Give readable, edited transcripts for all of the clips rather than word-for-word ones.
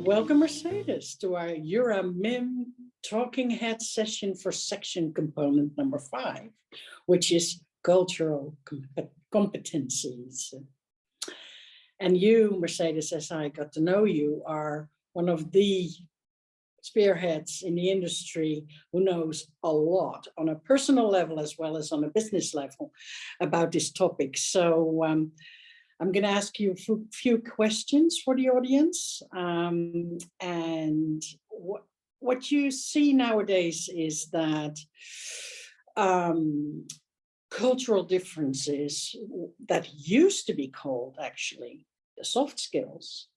Welcome, Mercedes, to our Eura MIM Talking Head session for section component number 5, which is cultural competencies. And you, Mercedes, as I got to know you, are one of the spearheads in the industry who knows a lot on a personal level as well as on a business level about this topic. So I'm going to ask you a few questions for the audience. And what you see nowadays is that cultural differences that used to be called actually the soft skills,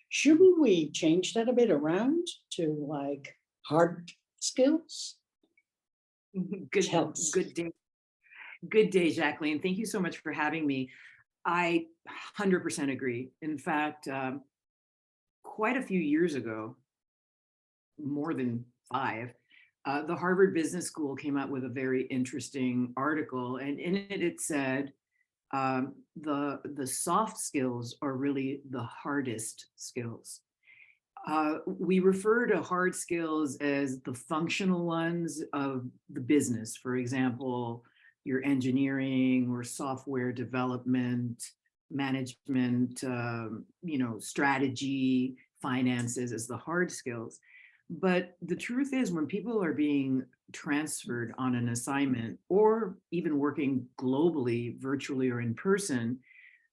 shouldn't we change that a bit around to like hard skills? Good day, Jacqueline. Thank you so much for having me. I 100% agree. In fact, quite a few years ago, more than 5, the Harvard Business School came out with a very interesting article, and in it, it said the soft skills are really the hardest skills. We refer to hard skills as the functional ones of the business. For example, your engineering or software development, management, strategy, finances as the hard skills. But the truth is, when people are being transferred on an assignment or even working globally, virtually or in person,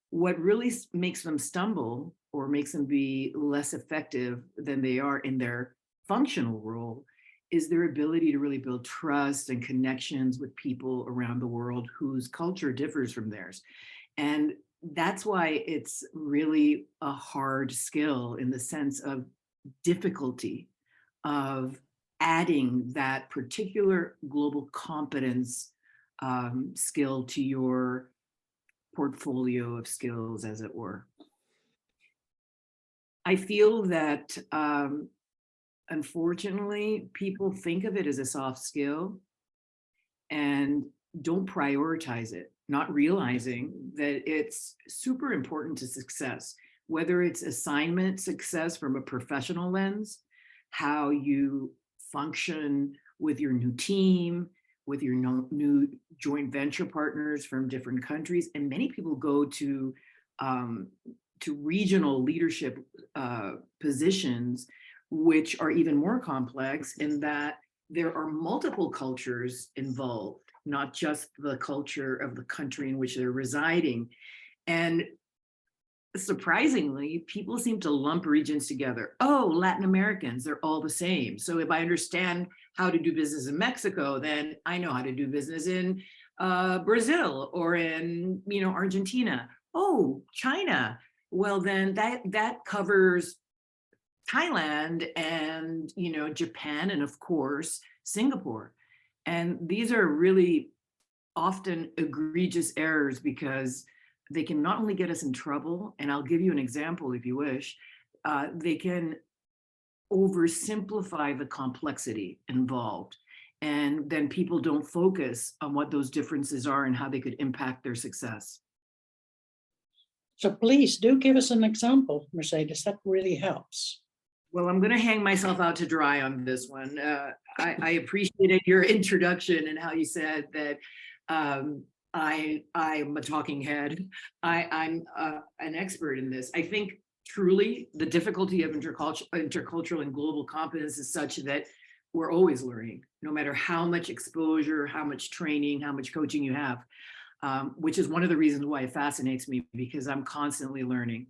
what really makes them stumble or makes them be less effective than they are in their functional role is their ability to really build trust and connections with people around the world whose culture differs from theirs. And that's why it's really a hard skill in the sense of difficulty of adding that particular global competence skill to your portfolio of skills, as it were. I feel that unfortunately, people think of it as a soft skill and don't prioritize it, not realizing that it's super important to success, whether it's assignment success from a professional lens, how you function with your new team, with your new joint venture partners from different countries. And many people go to regional leadership positions, which are even more complex in that there are multiple cultures involved, not just the culture of the country in which they're residing. And surprisingly, people seem to lump regions together. Oh, Latin Americans, they're all the same. So if I understand how to do business in Mexico, then I know how to do business in Brazil or in Argentina. Oh, China. Well, then that covers Thailand and Japan and of course Singapore. And these are really often egregious errors because they can not only get us in trouble, and I'll give you an example if you wish, they can oversimplify the complexity involved. And then people don't focus on what those differences are and how they could impact their success. So please do give us an example, Mercedes, that really helps. Well, I'm going to hang myself out to dry on this one. I appreciated your introduction and how you said that I'm a talking head. I'm an expert in this. I think truly the difficulty of intercultural and global competence is such that we're always learning, no matter how much exposure, how much training, how much coaching you have, which is one of the reasons why it fascinates me, because I'm constantly learning.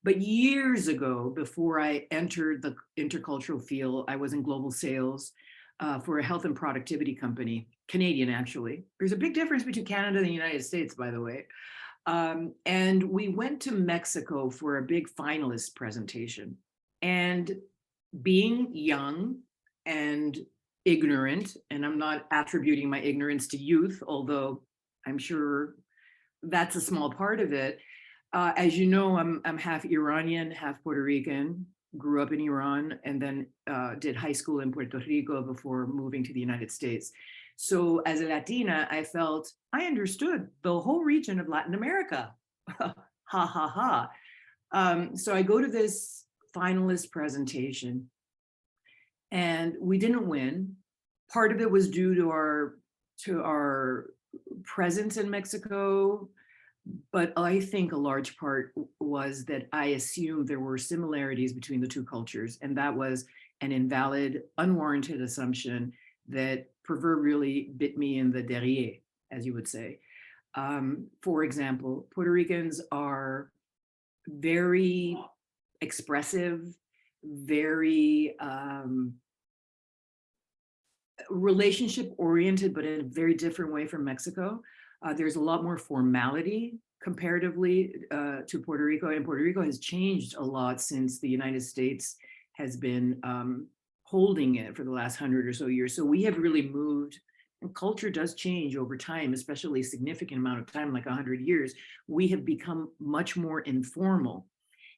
But years ago, before I entered the intercultural field, I was in global sales for a health and productivity company, Canadian actually. There's a big difference between Canada and the United States, by the way. And we went to Mexico for a big finalist presentation. And being young and ignorant, and I'm not attributing my ignorance to youth, although I'm sure that's a small part of it. As you know, I'm half Iranian, half Puerto Rican, grew up in Iran, and then did high school in Puerto Rico before moving to the United States. So as a Latina, I felt I understood the whole region of Latin America. Ha, ha, ha. So I go to this finalist presentation, and we didn't win. Part of it was due to our presence in Mexico, but I think a large part was that I assumed there were similarities between the two cultures, and that was an invalid, unwarranted assumption that proverbially bit me in the derriere, as you would say. For example, Puerto Ricans are very expressive, very relationship oriented, but in a very different way from Mexico. There's a lot more formality comparatively to Puerto Rico, and Puerto Rico has changed a lot since the United States has been holding it for the last 100 or so years. So we have really moved, and culture does change over time, especially a significant amount of time, like 100 years. We have become much more informal.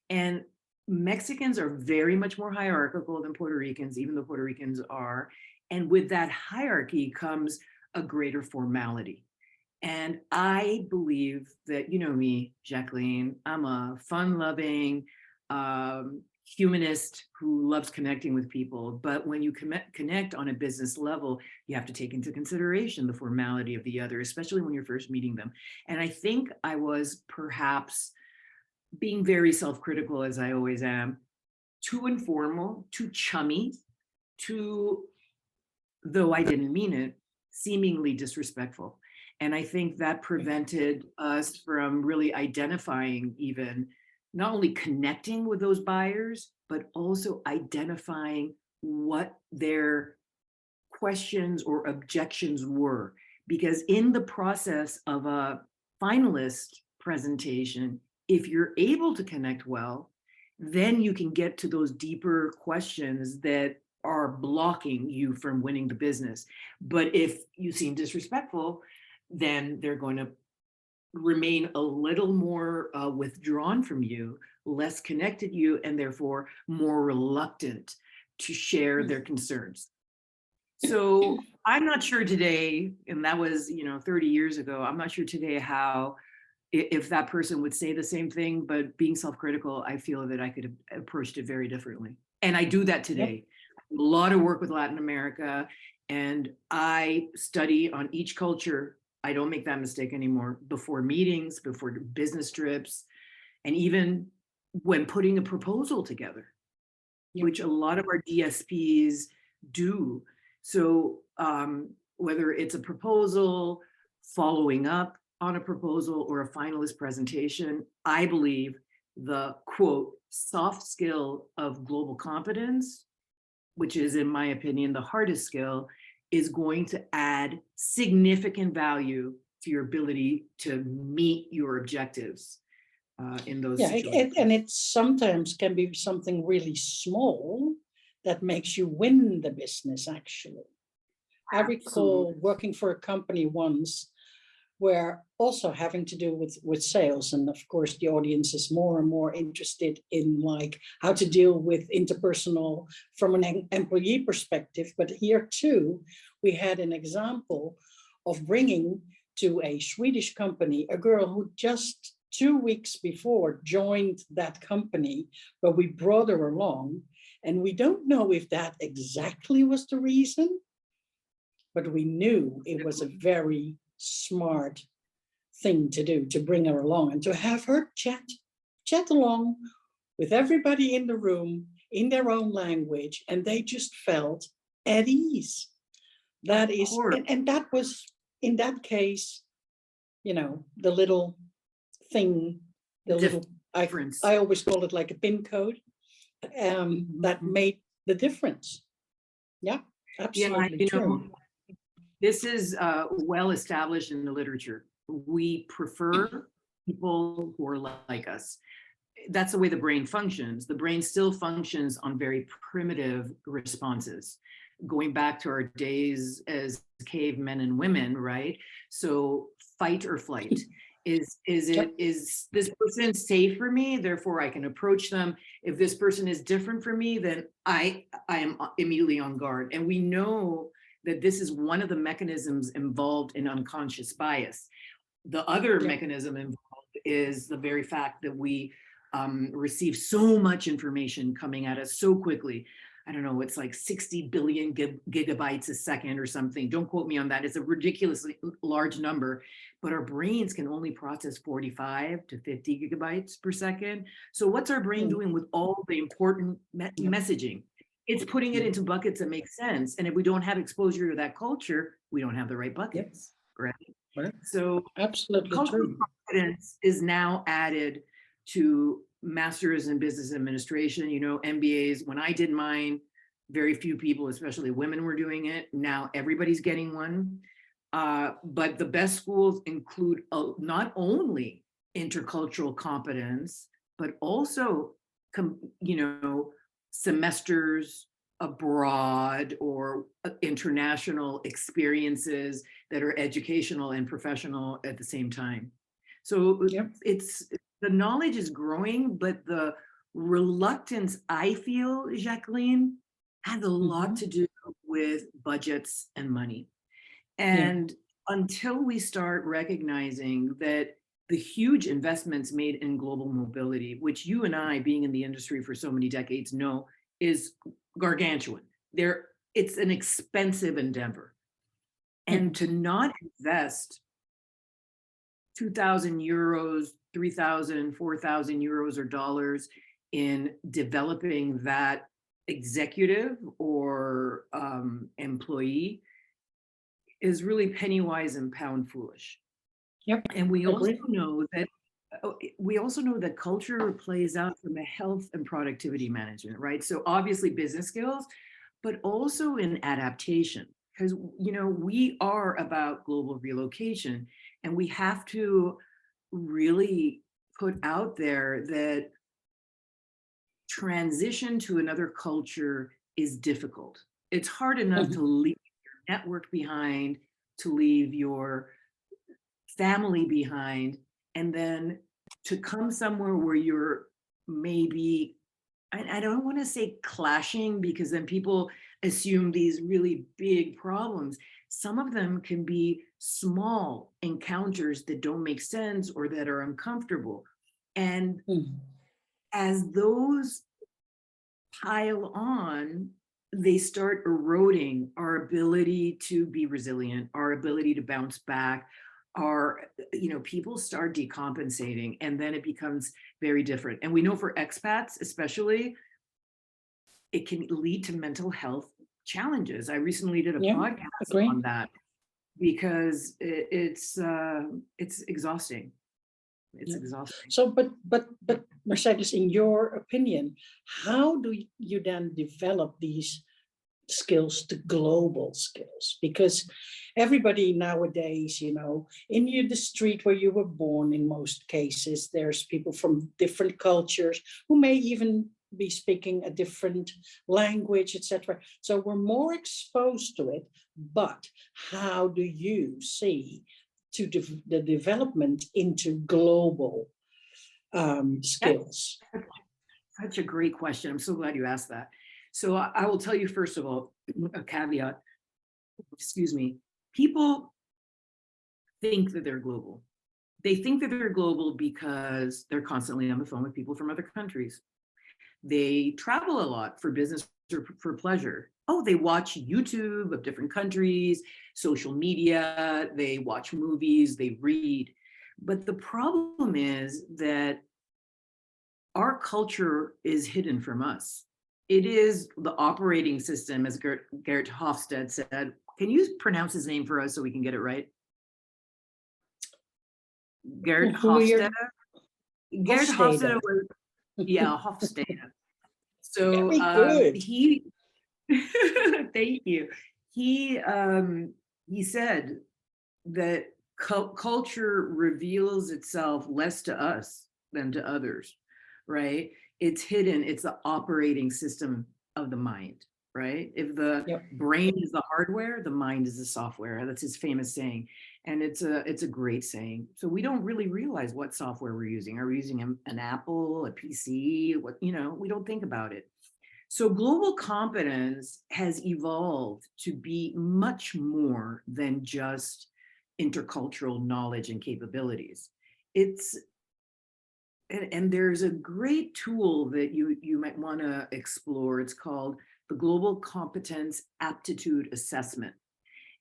And Mexicans are very much more hierarchical than Puerto Ricans, even though Puerto Ricans are. And with that hierarchy comes a greater formality. And I believe that, you know me, Jacqueline, I'm a fun-loving humanist who loves connecting with people. But when you connect on a business level, you have to take into consideration the formality of the other, especially when you're first meeting them. And I think I was perhaps being very self-critical, as I always am, too informal, too chummy, too, though I didn't mean it, seemingly disrespectful. And I think that prevented us from really identifying, even not only connecting with those buyers, but also identifying what their questions or objections were. Because in the process of a finalist presentation, if you're able to connect well, then you can get to those deeper questions that are blocking you from winning the business. But if you seem disrespectful, then they're going to remain a little more withdrawn from you, less connected to you, and therefore more reluctant to share their concerns. So I'm not sure today, and that was 30 years ago, I'm not sure today how, if that person would say the same thing, but being self-critical, I feel that I could have approached it very differently. And I do that today. Yep. A lot of work with Latin America, and I study on each culture. I don't make that mistake anymore before meetings, before business trips, and even when putting a proposal together, which a lot of our DSPs do. So whether it's a proposal, following up on a proposal, or a finalist presentation, I believe the quote, soft skill of global competence, which is, in my opinion, the hardest skill, is going to add significant value to your ability to meet your objectives in those situations. And it sometimes can be something really small that makes you win the business, actually. I recall working for a company once where also having to do with sales. And of course, the audience is more and more interested in like how to deal with interpersonal from an employee perspective. But here too, we had an example of bringing to a Swedish company a girl who just 2 weeks before joined that company, but we brought her along. And we don't know if that exactly was the reason, but we knew it was a very smart thing to do, to bring her along and to have her chat along with everybody in the room in their own language, and they just felt at ease. That is, and that was, in that case, the little thing, the little, I always call it like a PIN code, that made the difference. Yeah, absolutely true. This is well established in the literature. We prefer people who are like us. That's the way the brain functions. The brain still functions on very primitive responses, going back to our days as cavemen and women, right? So fight or flight. Is this person safe for me? Therefore, I can approach them. If this person is different for me, then I am immediately on guard. And we know that this is one of the mechanisms involved in unconscious bias. The other mechanism involved is the very fact that we receive so much information coming at us so quickly. I don't know, it's like 60 billion gigabytes a second or something. Don't quote me on that. It's a ridiculously large number, but our brains can only process 45 to 50 gigabytes per second. So what's our brain doing with all the important messaging? It's putting it into buckets that make sense. And if we don't have exposure to that culture, we don't have the right buckets, right? Right. So Absolutely cultural true. competence is now added to masters in business administration, you know, MBAs. When I did mine, very few people, especially women, were doing it. Now everybody's getting one. But the best schools include not only intercultural competence, but also, you know, semesters abroad or international experiences that are educational and professional at the same time. So it's, the knowledge is growing, but the reluctance, I feel, Jacqueline, has a lot to do with budgets and money. And until we start recognizing that the huge investments made in global mobility, which you and I, being in the industry for so many decades, know is gargantuan. It's an expensive endeavor. And to not invest 2,000 euros, 3,000, 4,000 euros or dollars in developing that executive or employee is really penny wise and pound foolish. And we also know that culture plays out from a health and productivity management, right? So obviously business skills, but also in adaptation, because, you know, we are about global relocation, and we have to really put out there that transition to another culture is difficult. It's hard enough to leave your network behind, to leave your family behind, and then to come somewhere where you're maybe, I don't want to say clashing, because then people assume these really big problems. Some of them can be small encounters that don't make sense or that are uncomfortable. And as those pile on, they start eroding our ability to be resilient, our ability to bounce back. You know, people start decompensating, and then it becomes very different. And we know for expats, especially, it can lead to mental health challenges. I recently did a podcast on that, because it's exhausting. It's exhausting. So, but Mercedes, in your opinion, how do you then develop these skills to global skills? Because everybody nowadays, you know, in the street where you were born, in most cases, there's people from different cultures who may even be speaking a different language, etc. So we're more exposed to it. But how do you see to the development into global skills? Such a great question. I'm so glad you asked that. So I will tell you, first of all, a caveat, excuse me, people think that they're global. They think that they're global because they're constantly on the phone with people from other countries. They travel a lot for business or for pleasure. Oh, they watch YouTube of different countries, social media, they watch movies, they read. But the problem is that our culture is hidden from us. It is the operating system, as Gert Hofstede said. Can you pronounce his name for us so we can get it right? Gert Hofstede? Gert Hofstede was, yeah, Hofstede. So he, thank you. He said that culture reveals itself less to us than to others, right? It's hidden. It's the operating system of the mind, right? If the brain is the hardware, the mind is the software. That's his famous saying. And it's a great saying. So we don't really realize what software we're using. Are we using an Apple, a PC? What, you know, we don't think about it. So global competence has evolved to be much more than just intercultural knowledge and capabilities. It's and there's a great tool that you might want to explore. It's called the Global Competence Aptitude Assessment.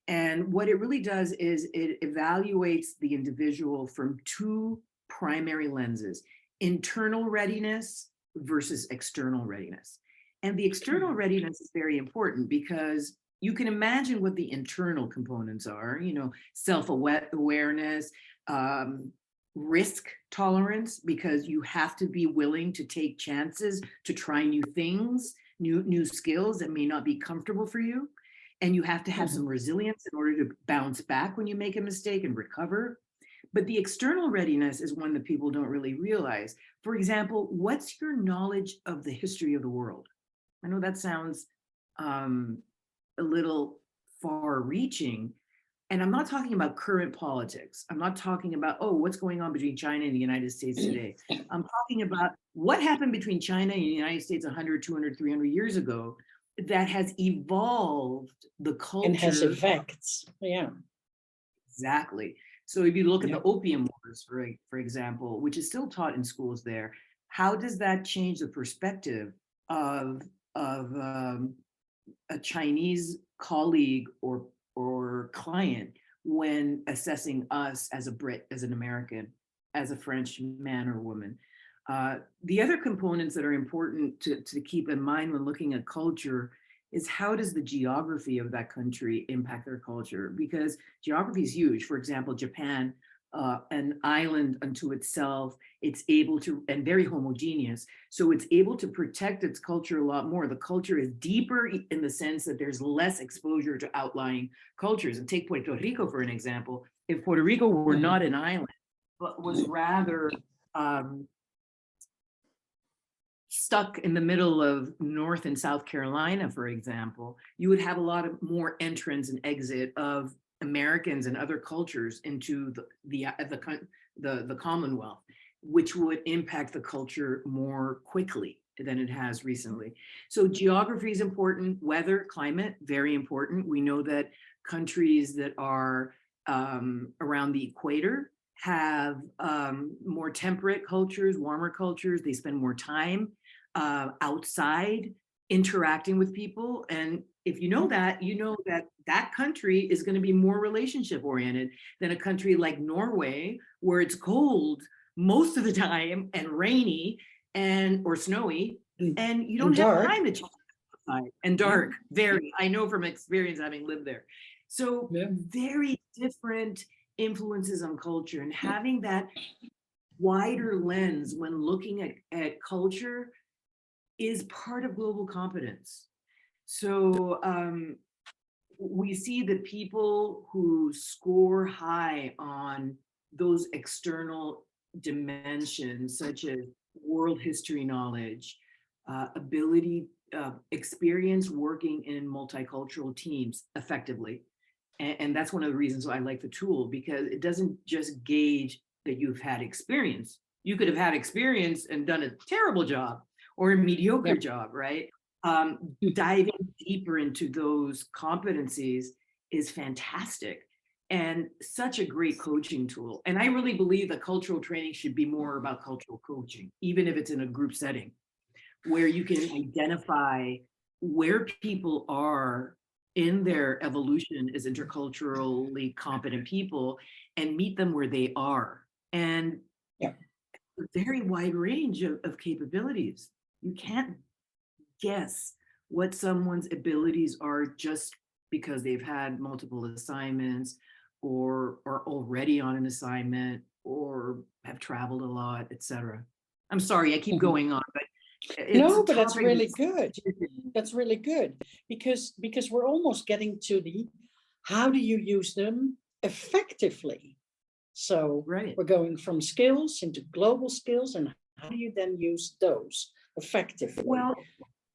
And what it really does is it evaluates the individual from two primary lenses: internal readiness versus external readiness. And the external readiness is very important because you can imagine what the internal components are, you know, self-awareness, risk tolerance, because you have to be willing to take chances, to try new things, new skills that may not be comfortable for you. And you have to have some resilience in order to bounce back when you make a mistake and recover. But the external readiness is one that people don't really realize. For example, what's your knowledge of the history of the world? I know that sounds a little far reaching. And I'm not talking about current politics. I'm not talking about, oh, what's going on between China and the United States today. I'm talking about what happened between China and the United States 100, 200, 300 years ago that has evolved the culture. And has effects, yeah. Exactly. So if you look at the Opium Wars, for example, which is still taught in schools there, how does that change the perspective of a Chinese colleague or client when assessing us as a Brit, as an American, as a French man or woman? The other components that are important to keep in mind when looking at culture is how does the geography of that country impact their culture? Because geography is huge. For example, Japan, an island unto itself, it's able to, and very homogeneous, so it's able to protect its culture a lot more. The culture is deeper in the sense that there's less exposure to outlying cultures. And take Puerto Rico for an example. If Puerto Rico were not an island, but was rather stuck in the middle of North and South Carolina, for example, you would have a lot of more entrance and exit of Americans and other cultures into the Commonwealth, which would impact the culture more quickly than it has recently. So geography is important, weather, climate, very important. We know that countries that are around the equator have more temperate cultures, warmer cultures. They spend more time outside interacting with people. And if you know that that country is going to be more relationship oriented than a country like Norway, where it's cold most of the time and rainy or snowy, and you don't have time to talk outside, and dark, very, I know from experience having lived there. So very different influences on culture, and having that wider lens when looking at culture is part of global competence. So we see that people who score high on those external dimensions, such as world history knowledge, ability, experience working in multicultural teams effectively. And that's one of the reasons why I like the tool, because it doesn't just gauge that you've had experience. You could have had experience and done a terrible job or a mediocre job, right? Diving deeper into those competencies is fantastic and such a great coaching tool. And I really believe that cultural training should be more about cultural coaching, even if it's in a group setting, where you can identify where people are in their evolution as interculturally competent people and meet them where they are. And a very wide range of capabilities. You can't guess what someone's abilities are just because they've had multiple assignments or are already on an assignment or have traveled a lot, etc. I'm sorry, I keep going on, but no, but that's really good. That's really good, because we're almost getting to the how do you use them effectively. So we're going from skills into global skills, and how do you then use those effectively? Well,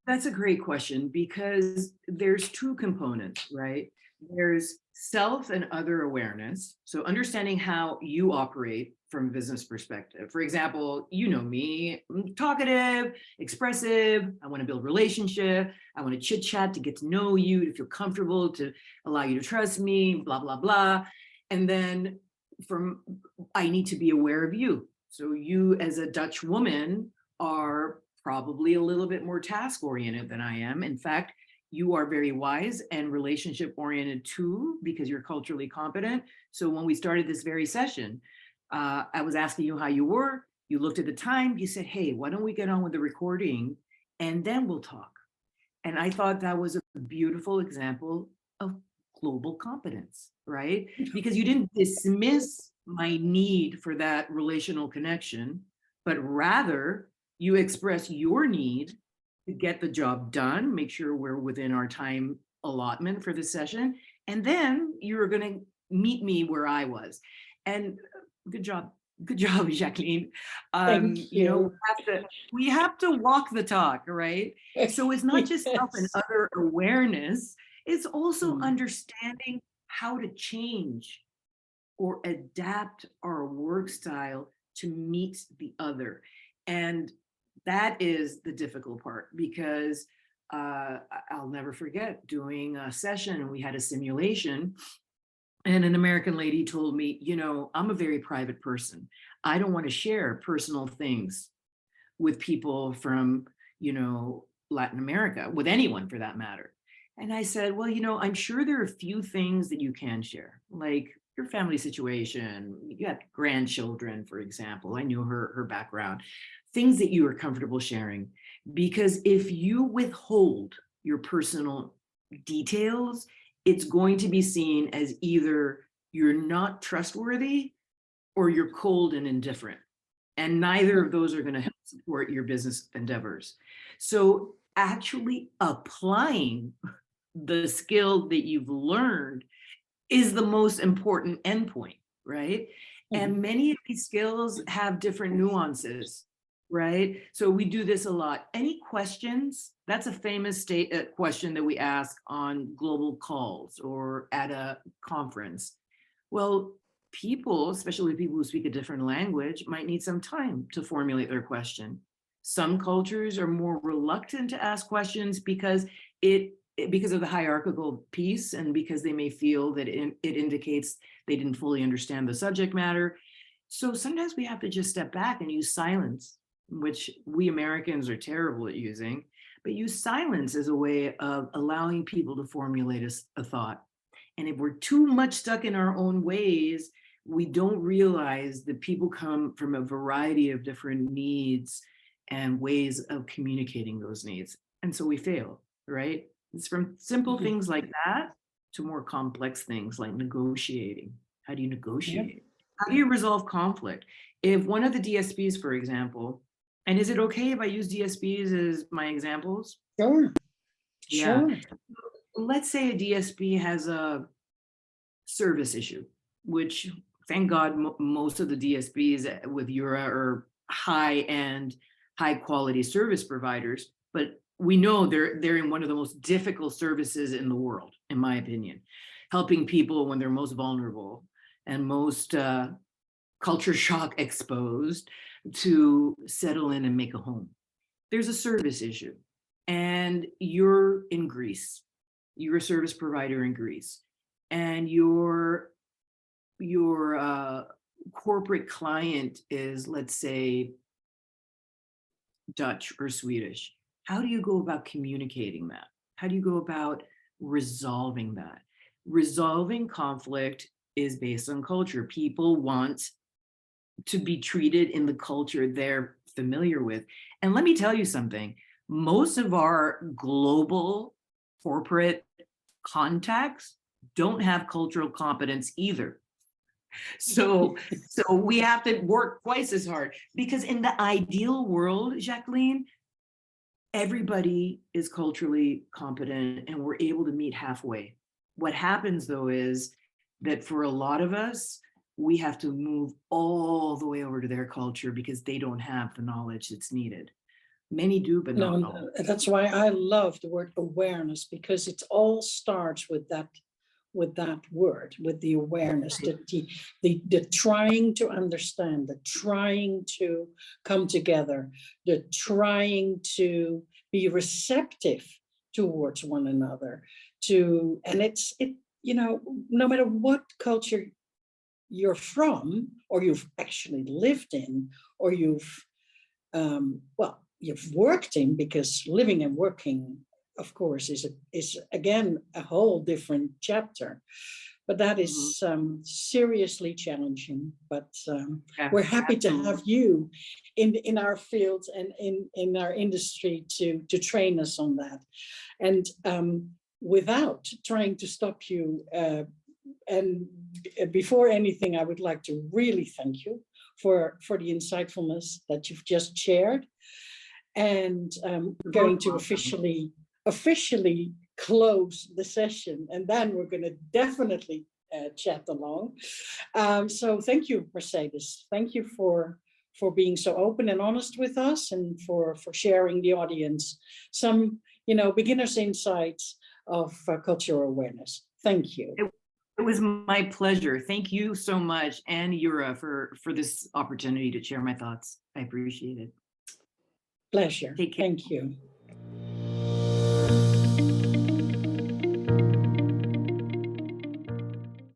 that's a great question, because there's two components, right? There's self and other awareness. So understanding how you operate from a business perspective. For example, you know me, I'm talkative, expressive, I want to build relationship, I want to chit chat to get to know you, to feel comfortable, to allow you to trust me, blah, blah, blah. And then I need to be aware of you. So you as a Dutch woman are probably a little bit more task oriented than I am. In fact, you are very wise and relationship oriented too, because you're culturally competent. So when we started this very session, I was asking you how you were. You looked at the time, you said, hey, why don't we get on with the recording and then we'll talk. And I thought that was a beautiful example of global competence, right? Because you didn't dismiss my need for that relational connection, but rather you express your need to get the job done, make sure we're within our time allotment for the session, and then you're going to meet me where I was. And good job. Good job, Jacqueline. Thank You know, you. we have to walk the talk, right? So it's not just self and Yes. other awareness, it's also Mm. understanding how to change or adapt our work style to meet the other. And that is the difficult part, because I'll never forget doing a session and we had a simulation. And an American lady told me, you know, I'm a very private person. I don't want to share personal things with people from, you know, Latin America, with anyone for that matter. And I said, well, you know, I'm sure there are a few things that you can share, like your family situation. You got grandchildren, for example. I knew her background, things that you are comfortable sharing. Because if you withhold your personal details, it's going to be seen as either you're not trustworthy or you're cold and indifferent. And neither of those are going to help support your business endeavors. So actually applying the skill that you've learned is the most important endpoint, right? And many of these skills have different nuances, right? So we do this a lot. Any questions? That's a famous question that we ask on global calls or at a conference. Well, people, especially people who speak a different language, might need some time to formulate their question. Some cultures are more reluctant to ask questions because because of the hierarchical piece, and because they may feel that it indicates they didn't fully understand the subject matter. So sometimes we have to just step back and use silence, which we Americans are terrible at using, but use silence as a way of allowing people to formulate a thought. And if we're too much stuck in our own ways, we don't realize that people come from a variety of different needs and ways of communicating those needs. And so we fail, right? It's from simple things like that to more complex things like negotiating. How do you negotiate? How do you resolve conflict? If one of the DSPs, for example, and is it okay if I use DSPs as my examples? Sure. Yeah. Sure. Let's say a DSP has a service issue, which thank God most of the DSPs with Eura are high-end, high-quality service providers, but we know they're in one of the most difficult services in the world, in my opinion, helping people when they're most vulnerable and most culture shock exposed to settle in and make a home. There's a service issue, and you're in Greece. You're a service provider in Greece, and your corporate client is, let's say, Dutch or Swedish. How do you go about communicating that? How do you go about resolving that? Resolving conflict is based on culture. People want to be treated in the culture they're familiar with. And let me tell you something, most of our global corporate contacts don't have cultural competence either. So we have to work twice as hard, because in the ideal world, Jacqueline, everybody is culturally competent and we're able to meet halfway. What happens though is that for a lot of us, we have to move all the way over to their culture because they don't have the knowledge that's needed. Many do, but not all. No, that's why I love the word awareness, because it all starts with that word, with the awareness, the trying to understand, the trying to come together, the trying to be receptive towards one another, and it, you know, no matter what culture you're from, or you've actually lived in, or you've, well, you've worked in, because living and working, of course, is again a whole different chapter. But that is seriously challenging. But Yeah, we're happy to absolutely. have you in our field and in our industry to train us on that. And without trying to stop you, and before anything, I would like to really thank you for the insightfulness that you've just shared. And I'm going to officially close the session, and then we're going to definitely chat along. So thank you, Mercedes. Thank you for being so open and honest with us, and for sharing the audience some, beginner's insights of cultural awareness. Thank you. It was my pleasure. Thank you so much, and Yura, for this opportunity to share my thoughts. I appreciate it. Pleasure. Take care. Thank you.